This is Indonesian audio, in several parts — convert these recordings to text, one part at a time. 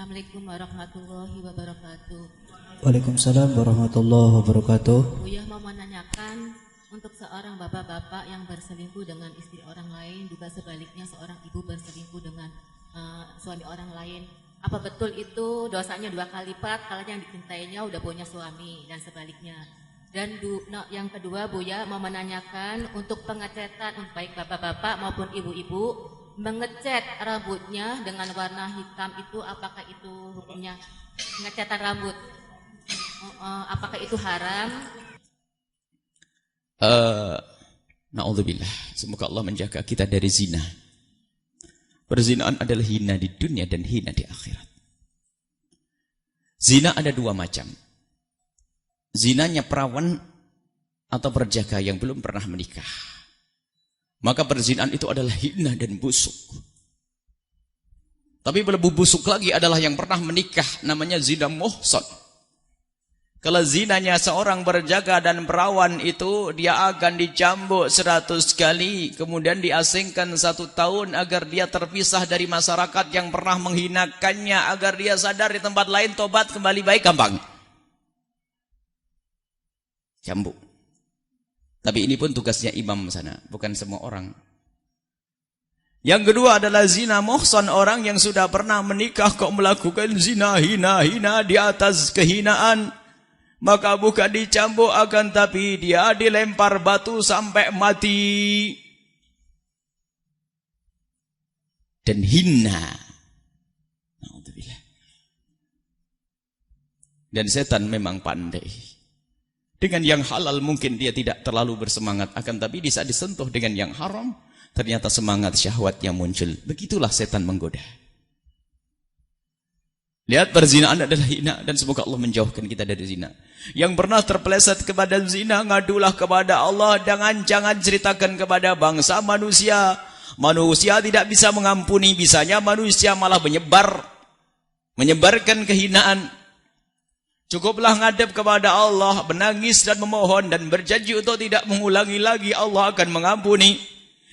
Assalamualaikum warahmatullahi wabarakatuh. Waalaikumsalam warahmatullahi wabarakatuh. Buya mau menanyakan untuk seorang bapak-bapak yang berselingkuh dengan istri orang lain, juga sebaliknya seorang ibu berselingkuh dengan suami orang lain. Apa betul itu dosanya 2 kali lipat kalau yang dicintainya udah punya suami dan sebaliknya? Dan yang kedua, Buya mau menanyakan untuk pengecetan baik bapak-bapak maupun ibu-ibu mengecat rambutnya dengan warna hitam itu, apakah itu hukumnya pengecatan rambut? Apakah itu haram? Na'udzubillah. Semoga Allah menjaga kita dari zina. Perzinahan adalah hina di dunia dan hina di akhirat. Zina ada 2 macam. Zinanya perawan atau perjaka yang belum pernah menikah. Maka perzinahan itu adalah hina dan busuk. Tapi lebih busuk lagi adalah yang pernah menikah, namanya zina muhsan. Kalau zinanya seorang berjaga dan perawan itu, dia akan dicambuk 100 kali, kemudian diasingkan 1 tahun agar dia terpisah dari masyarakat yang pernah menghinakannya, agar dia sadar di tempat lain, tobat kembali baik, gampang. Cambuk. Tapi ini pun tugasnya imam sana, bukan semua orang. Yang kedua adalah zina muhsan, orang yang sudah pernah menikah kok melakukan zina hina-hina di atas kehinaan. Maka bukan dicambuk, akan tapi dia dilempar batu sampai mati. Dan hina. Dan setan memang pandai. Dengan yang halal mungkin dia tidak terlalu bersemangat, akan tapi di saat disentuh dengan yang haram, ternyata semangat syahwatnya muncul. Begitulah setan menggoda. Lihat, perzinahan adalah hina, dan semoga Allah menjauhkan kita dari zina. Yang pernah terpeleset kepada zina, ngadulah kepada Allah, jangan ceritakan kepada bangsa manusia. Manusia tidak bisa mengampuni, bisanya manusia malah menyebarkan kehinaan. Cukuplah ngadep kepada Allah, menangis dan memohon dan berjanji untuk tidak mengulangi lagi, Allah akan mengampuni.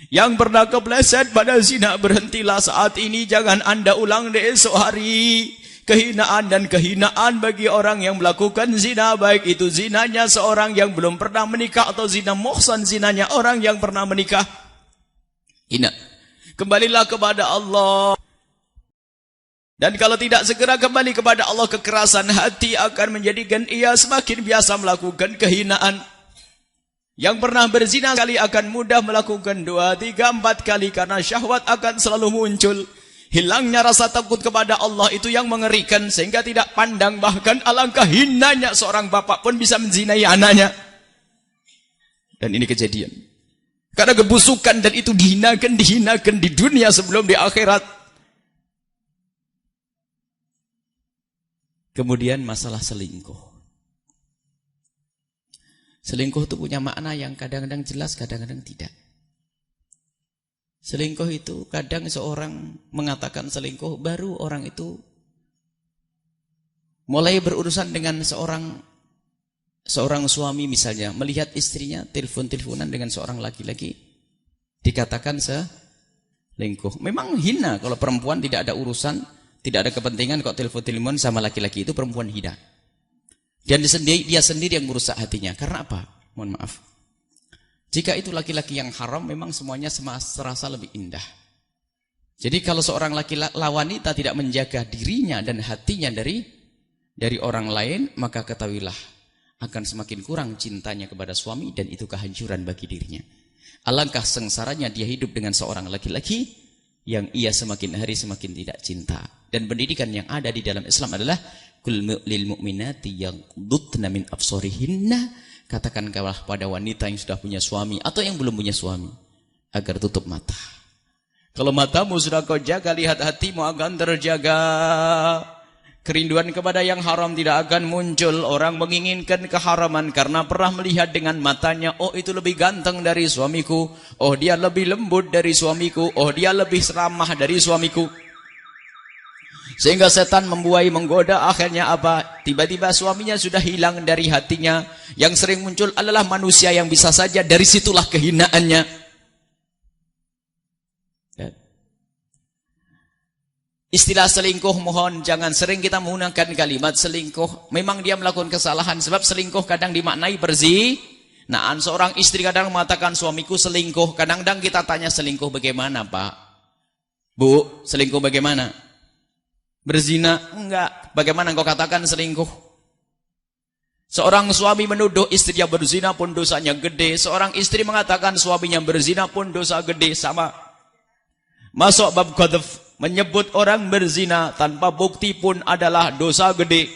Yang pernah kepleset pada zina, berhentilah saat ini, jangan Anda ulang di esok hari. Kehinaan dan kehinaan bagi orang yang melakukan zina, baik itu zinanya seorang yang belum pernah menikah atau zina muhsan, zinanya orang yang pernah menikah. Hina. Kembalilah kepada Allah. Dan kalau tidak segera kembali kepada Allah, kekerasan hati akan menjadikan ia semakin biasa melakukan kehinaan. Yang pernah berzina sekali akan mudah melakukan 2, 3, 4 kali karena syahwat akan selalu muncul. Hilangnya rasa takut kepada Allah itu yang mengerikan, sehingga tidak pandang, bahkan alangkah hinanya seorang bapak pun bisa menzinai anaknya. Dan ini kejadian. Karena kebusukan, dan itu dihinakan di dunia sebelum di akhirat. Kemudian masalah selingkuh. Selingkuh itu punya makna yang kadang-kadang jelas, kadang-kadang tidak. Selingkuh itu kadang seorang mengatakan selingkuh, baru orang itu mulai berurusan dengan seorang suami misalnya, melihat istrinya telepon-teleponan dengan seorang laki-laki, dikatakan selingkuh. Memang hina kalau perempuan tidak ada urusan, tidak ada kepentingan kok telepon-telepon sama laki-laki, itu perempuan hina. Dan dia sendiri yang merusak hatinya. Karena apa? Mohon maaf. Jika itu laki-laki yang haram, memang semuanya serasa lebih indah. Jadi kalau seorang wanita tidak menjaga dirinya dan hatinya dari orang lain, maka ketahuilah akan semakin kurang cintanya kepada suami, dan itu kehancuran bagi dirinya. Alangkah sengsaranya dia hidup dengan seorang laki-laki yang ia semakin hari semakin tidak cinta. Dan pendidikan yang ada di dalam Islam adalah kul lil mu'minati yaghdudna min absarihinna, katakan kepada wanita yang sudah punya suami atau yang belum punya suami agar tutup mata. Kalau matamu sudah kau jaga, lihat hatimu akan terjaga. Kerinduan kepada yang haram tidak akan muncul. Orang menginginkan keharaman karena pernah melihat dengan matanya, oh itu lebih ganteng dari suamiku, oh dia lebih lembut dari suamiku, oh dia lebih ramah dari suamiku. Sehingga setan membuai, menggoda, akhirnya apa? Tiba-tiba suaminya sudah hilang dari hatinya. Yang sering muncul adalah manusia yang bisa saja dari situlah kehinaannya. Istilah selingkuh mohon jangan sering kita menggunakan kalimat selingkuh. Memang dia melakukan kesalahan sebab selingkuh kadang dimaknai berzinaan. Seorang istri kadang mengatakan suamiku selingkuh. Kadang-kadang kita tanya selingkuh bagaimana Pak? Bu, selingkuh bagaimana? Berzina? Enggak. Bagaimana engkau katakan selingkuh? Seorang suami menuduh istrinya berzina pun dosanya gede. Seorang istri mengatakan suaminya berzina pun dosa gede. Sama. Masuk bab qadhf. Menyebut orang berzina tanpa bukti pun adalah dosa gede.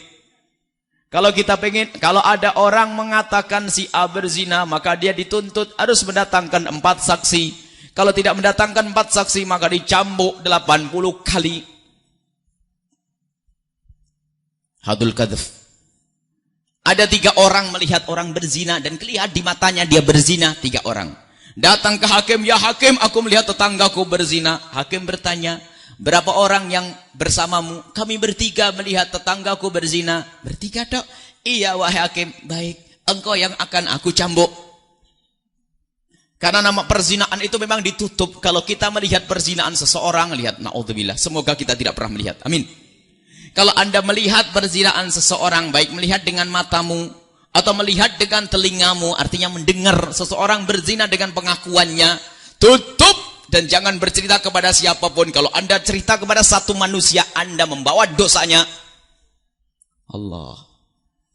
Kalau kita pengen, kalau ada orang mengatakan si A berzina, maka dia dituntut harus mendatangkan 4 saksi. Kalau tidak mendatangkan 4 saksi, maka dicambuk 80 kali. Hadul qadhf. Ada 3 orang melihat orang berzina dan kelihatan di matanya dia berzina. 3 orang. Datang ke hakim, ya hakim, aku melihat tetanggaku berzina. Hakim bertanya, berapa orang yang bersamamu? Kami bertiga melihat tetanggaku berzina. Bertiga dok? Iya wahai hakim. Baik, engkau yang akan aku cambuk. Karena nama perzinaan itu memang ditutup. Kalau kita melihat perzinaan seseorang, lihat, na'udzubillah. Semoga kita tidak pernah melihat. Amin. Kalau Anda melihat perzinaan seseorang, baik melihat dengan matamu, atau melihat dengan telingamu, artinya mendengar seseorang berzina dengan pengakuannya, tutup. Dan jangan bercerita kepada siapapun. Kalau Anda cerita kepada satu manusia, Anda membawa dosanya. Allah.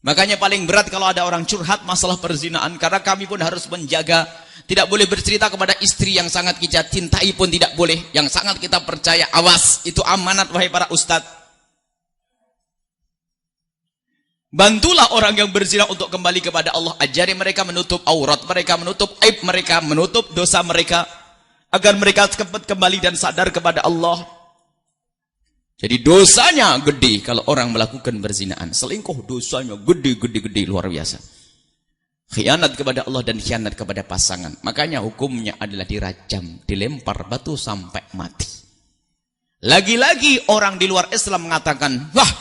Makanya paling berat kalau ada orang curhat masalah perzinaan. Karena kami pun harus menjaga. Tidak boleh bercerita kepada istri yang sangat kita cintai pun tidak boleh. Yang sangat kita percaya. Awas, itu amanat wahai para ustadz. Bantulah orang yang berzina untuk kembali kepada Allah. Ajari mereka menutup aurat mereka, menutup aib mereka, menutup dosa mereka. Agar mereka cepat kembali dan sadar kepada Allah. Jadi dosanya gede kalau orang melakukan berzinaan. Selingkuh dosanya gede luar biasa. Khianat kepada Allah dan khianat kepada pasangan. Makanya hukumnya adalah dirajam, dilempar batu sampai mati. Lagi-lagi orang di luar Islam mengatakan, wah,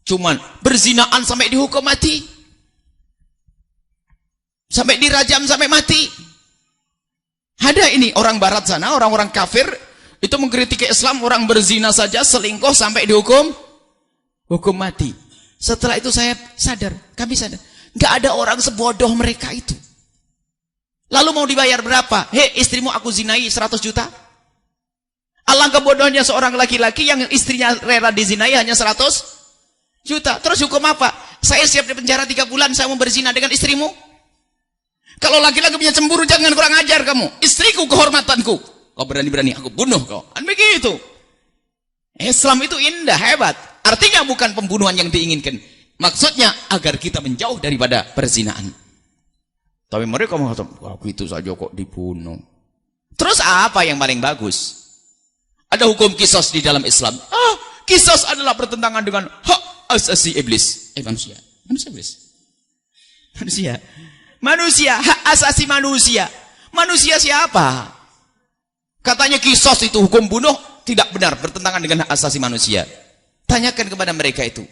cuman berzinaan sampai dihukum mati. Sampai dirajam sampai mati. Ada ini orang barat sana, orang-orang kafir itu mengkritik Islam, orang berzina saja selingkuh sampai dihukum mati. Setelah itu saya sadar, kami sadar, nggak ada orang sebodoh mereka itu. Lalu mau dibayar berapa? Hei, istrimu aku zinai 100 juta. Alangkah bodohnya seorang laki-laki yang istrinya rela dizinai hanya 100 juta. Terus hukum apa? Saya siap di penjara 3 bulan, saya mau berzina dengan istrimu. Kalau laki-laki punya cemburu, jangan kurang ajar kamu. Istriku kehormatanku. Kau berani-berani, aku bunuh kau. Kan begitu. Islam itu indah, hebat. Artinya bukan pembunuhan yang diinginkan. Maksudnya agar kita menjauh daripada perzinaan. Tapi mereka mengatakan, aku itu saja kok dibunuh. Terus apa yang paling bagus? Ada hukum kisos di dalam Islam. Kisos adalah bertentangan dengan hak asasi iblis. Manusia. Manusia iblis. Manusia, hak asasi manusia. Manusia siapa? Katanya kisos itu hukum bunuh, tidak benar, bertentangan dengan hak asasi manusia. Tanyakan kepada mereka itu.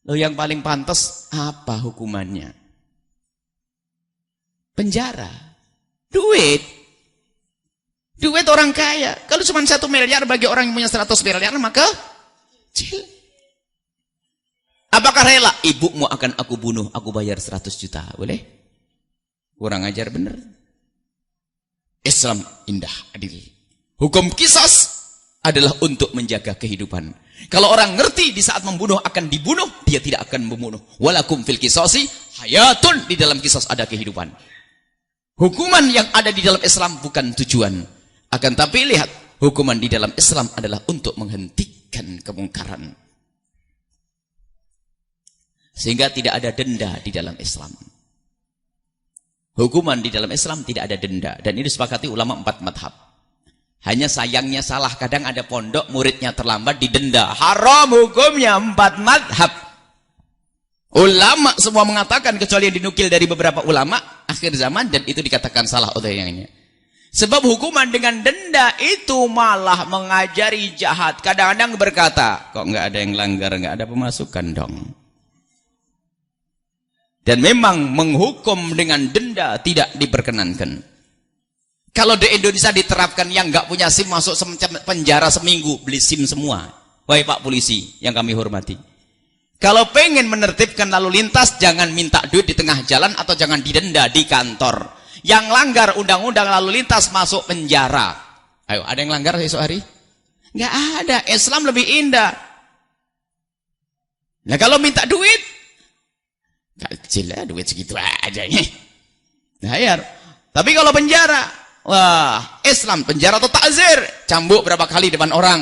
Loh, yang paling pantas apa hukumannya? Penjara. Duit orang kaya. Kalau cuma 1 miliar bagi orang yang punya 100 miliar, maka kecil. Apakah rela? Ibumu akan aku bunuh, aku bayar 100 juta. Boleh? Kurang ajar bener. Islam indah, adil. Hukum kisos adalah untuk menjaga kehidupan. Kalau orang ngerti di saat membunuh akan dibunuh, dia tidak akan membunuh. Walakum fil kisosi hayatun. Di dalam kisos ada kehidupan. Hukuman yang ada di dalam Islam bukan tujuan. Akan tapi lihat, hukuman di dalam Islam adalah untuk menghentikan kemungkaran. Sehingga tidak ada denda di dalam Islam. Hukuman di dalam Islam tidak ada denda. Dan ini disepakati ulama 4 madhab. Hanya sayangnya salah. Kadang ada pondok muridnya terlambat didenda. Haram hukumnya 4 madhab. Ulama semua mengatakan, kecuali yang dinukil dari beberapa ulama akhir zaman, dan itu dikatakan salah oleh yang ini. Sebab hukuman dengan denda itu malah mengajari jahat. Kadang-kadang berkata, kok nggak ada yang langgar, nggak ada pemasukan dong. Dan memang menghukum dengan denda tidak diperkenankan. Kalau di Indonesia diterapkan yang nggak punya SIM masuk penjara seminggu, beli SIM semua. Wahai Pak Polisi yang kami hormati. Kalau pengen menertibkan lalu lintas, jangan minta duit di tengah jalan atau jangan didenda di kantor. Yang langgar undang-undang lalu lintas masuk penjara. Ayo, ada yang langgar esok hari? Nggak ada. Islam lebih indah. Nah kalau minta duit, kecil lah duit segitu aja nih. Bayar. Tapi kalau penjara, wah, Islam penjara atau takzir, cambuk berapa kali depan orang.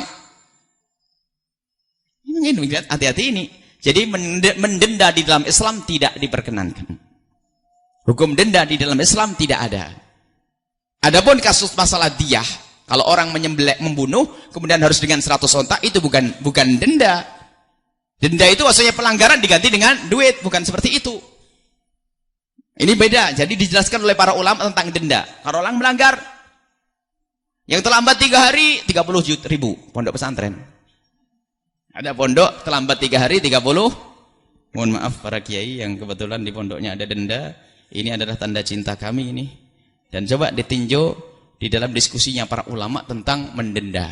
Ini hati-hati ini. Jadi mendenda di dalam Islam tidak diperkenankan. Hukum denda di dalam Islam tidak ada. Adapun kasus masalah diyah, kalau orang menyembelih, membunuh, kemudian harus dengan 100 onta, itu bukan denda. Denda itu maksudnya pelanggaran diganti dengan duit, bukan seperti itu. Ini beda. Jadi dijelaskan oleh para ulama tentang denda. Kalau orang melanggar, yang terlambat 3 hari, 30 ribu. Pondok pesantren. Ada pondok terlambat 3 hari, 30. Mohon maaf para kiai yang kebetulan di pondoknya ada denda. Ini adalah tanda cinta kami ini. Dan coba ditinjau di dalam diskusinya para ulama tentang mendenda.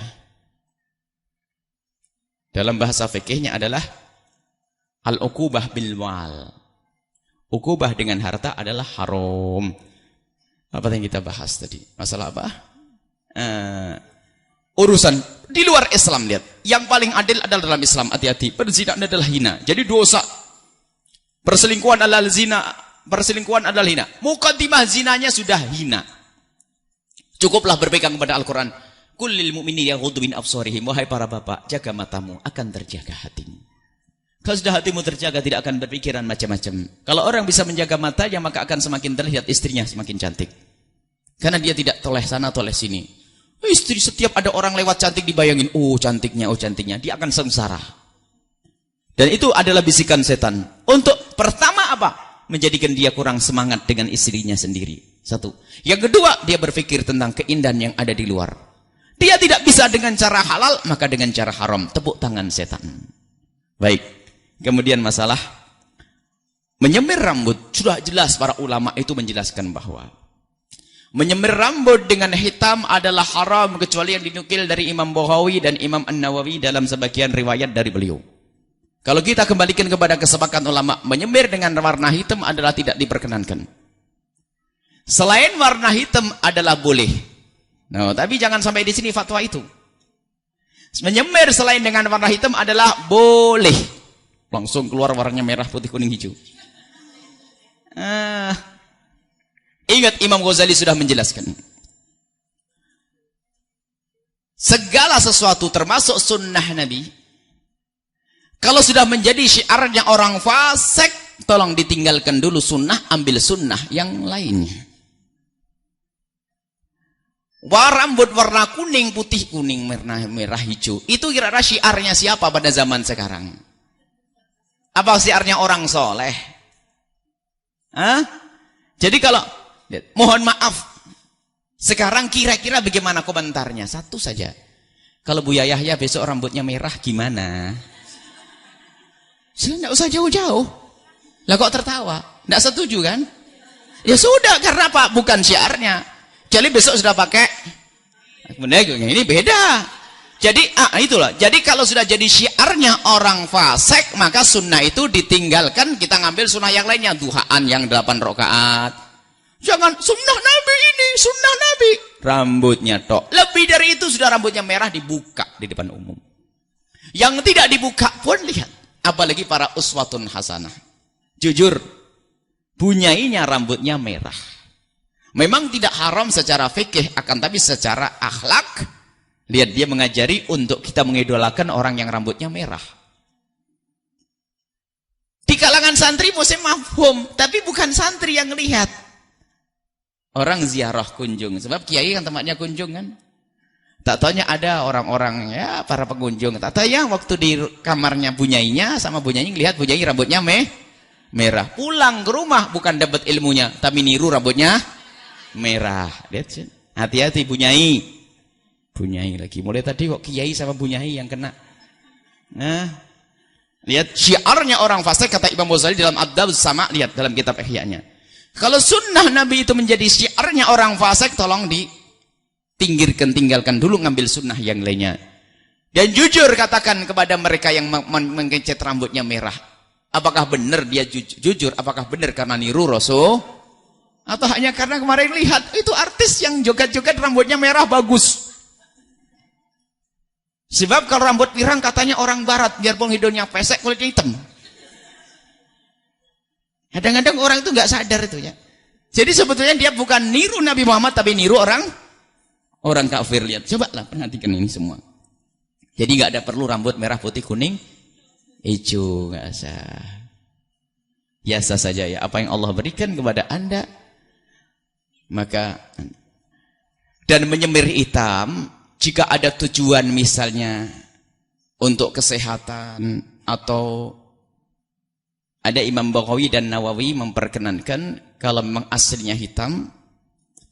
Dalam bahasa fikihnya adalah al-uqubah bil mal. Uqubah dengan harta adalah haram. Apa yang kita bahas tadi? Masalah apa? Urusan di luar Islam, lihat. Yang paling adil adalah dalam Islam, hati-hati. Perzinahan adalah hina. Jadi dosa. Perselingkuhan adalah zina. Perselingkuhan adalah hina. Muqaddimah zinanya sudah hina. Cukuplah berpegang kepada Al-Quran. Kullil mu'mini yaghuddu min absarihim. Wahai para bapak, jaga matamu, akan terjaga hatimu. Kalau sudah hatimu terjaga, tidak akan berpikiran macam-macam. Kalau orang bisa menjaga matanya, maka akan semakin terlihat istrinya semakin cantik. Karena dia tidak toleh sana, toleh sini. Istri setiap ada orang lewat cantik dibayangin, oh cantiknya, dia akan sengsara. Dan itu adalah bisikan setan. Untuk pertama apa? Menjadikan dia kurang semangat dengan istrinya sendiri. Satu. Yang kedua, dia berpikir tentang keindahan yang ada di luar. Dia tidak bisa dengan cara halal, maka dengan cara haram. Tepuk tangan setan. Baik. Kemudian masalah menyemir rambut. Sudah jelas para ulama itu menjelaskan bahwa menyemir rambut dengan hitam adalah haram kecuali yang dinukil dari Imam Bukhari dan Imam An-Nawawi dalam sebagian riwayat dari beliau. Kalau kita kembalikan kepada kesepakatan ulama, menyemir dengan warna hitam adalah tidak diperkenankan. Selain warna hitam adalah boleh. Nah, tapi jangan sampai di sini fatwa itu. Menyemir selain dengan warna hitam adalah boleh. Langsung keluar warnanya merah, putih, kuning, hijau. Ingat Imam Ghazali sudah menjelaskan. Segala sesuatu termasuk sunnah Nabi, kalau sudah menjadi syiarnya orang fasik, tolong ditinggalkan dulu sunnah, ambil sunnah yang lainnya. Rambut warna kuning, putih, kuning, merah, hijau. Itu kira-kira syiarnya siapa pada zaman sekarang? Apa syiarnya orang soleh? Jadi kalau, mohon maaf, sekarang kira-kira bagaimana komentarnya? Satu saja. Kalau Buya Yahya besok rambutnya merah gimana? Tidak usah jauh-jauh. Lah kok tertawa? Tidak setuju kan? Ya sudah, karena apa? Bukan syiarnya. Jadi besok sudah pakai. Ini beda. Jadi itulah. Jadi kalau sudah jadi syiarnya orang fasik, maka sunnah itu ditinggalkan. Kita ngambil sunnah yang lainnya. Duhaan yang 8 rakaat. Jangan sunnah Nabi ini, sunnah Nabi. Rambutnya tok. Lebih dari itu sudah rambutnya merah dibuka di depan umum. Yang tidak dibuka pun lihat. Apalagi para uswatun hasanah. Jujur, bunyainya rambutnya merah. Memang tidak haram secara fikih, akan tapi secara akhlak, lihat dia mengajari untuk kita mengidolakan orang yang rambutnya merah. Di kalangan santri musim mafhum, tapi bukan santri yang lihat. Orang ziarah kunjung, sebab kiai kan tempatnya kunjung kan. Tak taunya ada orang-orang ya para pengunjung. Tak tahu ya waktu di kamarnya bunyainya sama bunyainya lihat bunyai rambutnya merah. Pulang ke rumah bukan dapat ilmunya, tapi niru rambutnya merah. Lihat, hati-hati bunyai. Bunyai lagi. Mulai tadi kok kiai sama bunyai yang kena. Nah, lihat syiarnya orang fasik kata Imam Ghazali dalam Adab sama, lihat dalam kitab Ihya-nya. Kalau sunnah Nabi itu menjadi syiarnya orang fasik, tolong tinggalkan dulu, ngambil sunnah yang lainnya. Dan jujur katakan kepada mereka yang mengecat rambutnya merah, apakah benar dia jujur? Apakah benar karena niru Rasul? Atau hanya karena kemarin lihat itu artis yang joget-joget rambutnya merah bagus. Sebab kalau rambut pirang katanya orang barat, biarpun hidungnya pesek kulitnya hitam. Kadang-kadang orang itu nggak sadar itu ya. Jadi sebetulnya dia bukan niru Nabi Muhammad tapi niru orang kafir. Lihat, cobalah perhatikan ini semua. Jadi nggak ada perlu rambut merah, putih, kuning, hijau, nggak usah. Biasa saja ya. Apa yang Allah berikan kepada Anda, maka dan menyemir hitam jika ada tujuan misalnya untuk kesehatan, atau ada Imam Baghawi dan Nawawi memperkenankan kalau memang aslinya hitam,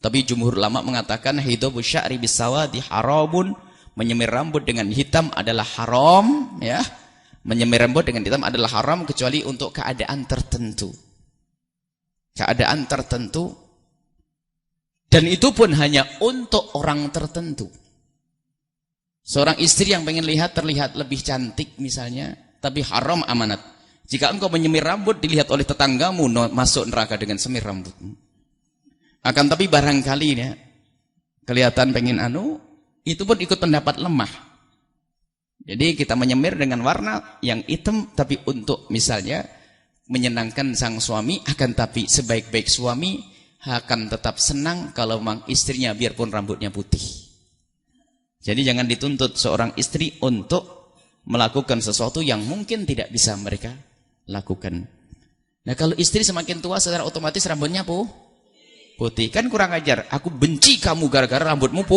tapi jumhur ulama mengatakan hidabu sya'ri bisawadi haramun, menyemir rambut dengan hitam adalah haram ya. Menyemir rambut dengan hitam adalah haram kecuali untuk keadaan tertentu. Keadaan tertentu. Dan itu pun hanya untuk orang tertentu. Seorang istri yang pengen terlihat lebih cantik misalnya, tapi haram amanat. Jika engkau menyemir rambut dilihat oleh tetanggamu, masuk neraka dengan semir rambutmu. Akan tapi barangkali ya, kelihatan pengen itu pun ikut pendapat lemah. Jadi kita menyemir dengan warna yang hitam, tapi untuk misalnya menyenangkan sang suami, akan tapi sebaik-baik suami akan tetap senang kalau memang istrinya biarpun rambutnya putih. Jadi jangan dituntut seorang istri untuk melakukan sesuatu yang mungkin tidak bisa mereka lakukan. Nah kalau istri semakin tua secara otomatis rambutnya putih. Kan kurang ajar. Aku benci kamu gara-gara rambutmu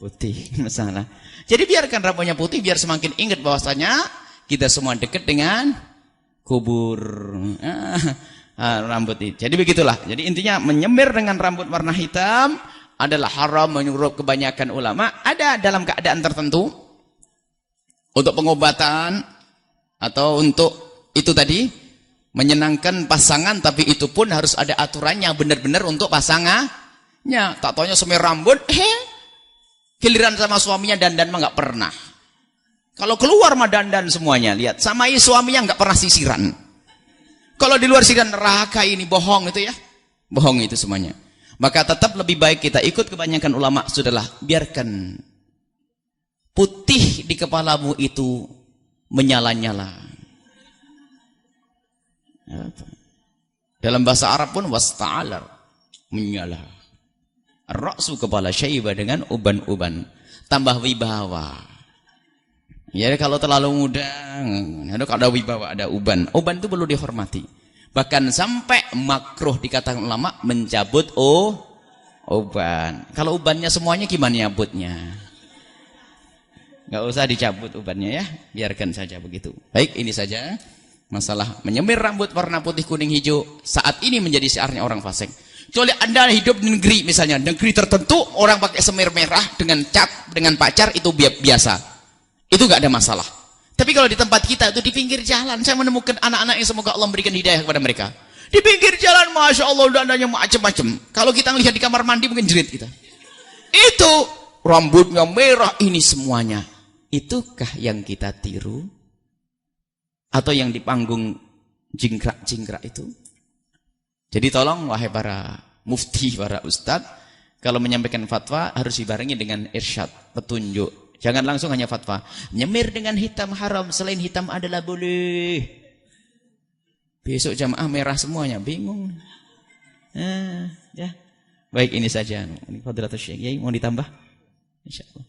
putih. Masalah. Jadi biarkan rambutnya putih biar semakin ingat bahwasanya kita semua dekat dengan kubur. Rambut itu. Jadi begitulah. Jadi intinya menyemir dengan rambut warna hitam adalah haram menurut kebanyakan ulama. Ada dalam keadaan tertentu untuk pengobatan atau untuk itu tadi menyenangkan pasangan, tapi itu pun harus ada aturannya benar-benar untuk pasangannya. Tak taunya semir rambut, giliran sama suaminya dandan mah nggak pernah. Kalau keluar mah dandan semuanya. Lihat, sama suaminya nggak pernah sisiran. Kalau di luar sisiran neraka ini bohong itu ya. Bohong itu semuanya. Maka tetap lebih baik kita ikut kebanyakan ulama, sudahlah biarkan putih di kepalamu itu menyala-nyala. Dalam bahasa Arab pun wasta'alar, menyala. Ar-ra'su kepala syaiba dengan uban-uban, tambah wibawa. Ya kalau terlalu muda, kalau ada wibawa, ada uban. Uban itu perlu dihormati. Bahkan sampai makruh dikatakan ulama mencabut uban. Kalau ubannya semuanya gimana nyabutnya? Nggak usah dicabut ubannya ya, biarkan saja begitu. Baik, ini saja masalah menyemir rambut warna putih, kuning, hijau. Saat ini menjadi syiarnya orang fasik. Kecuali Anda hidup di negeri misalnya, negeri tertentu orang pakai semir merah dengan cat, dengan pacar itu biasa. Itu nggak ada masalah. Tapi kalau di tempat kita itu di pinggir jalan, saya menemukan anak-anak yang semoga Allah memberikan hidayah kepada mereka. Di pinggir jalan, masya Allah, dandannya macam-macam. Kalau kita lihat di kamar mandi mungkin jerit kita. Itu rambutnya merah ini semuanya. Itukah yang kita tiru? Atau yang di panggung jingkrak-jingkrak itu? Jadi tolong wahai para mufti, para ustadz, kalau menyampaikan fatwa harus dibarengi dengan irsyad, petunjuk. Jangan langsung hanya fatwa. Nyemir dengan hitam haram, selain hitam adalah boleh. Besok jamaah merah semuanya, bingung. Ya. Baik, ini saja. Ini Fadilatul Syekh. Mau ditambah? Insyaallah.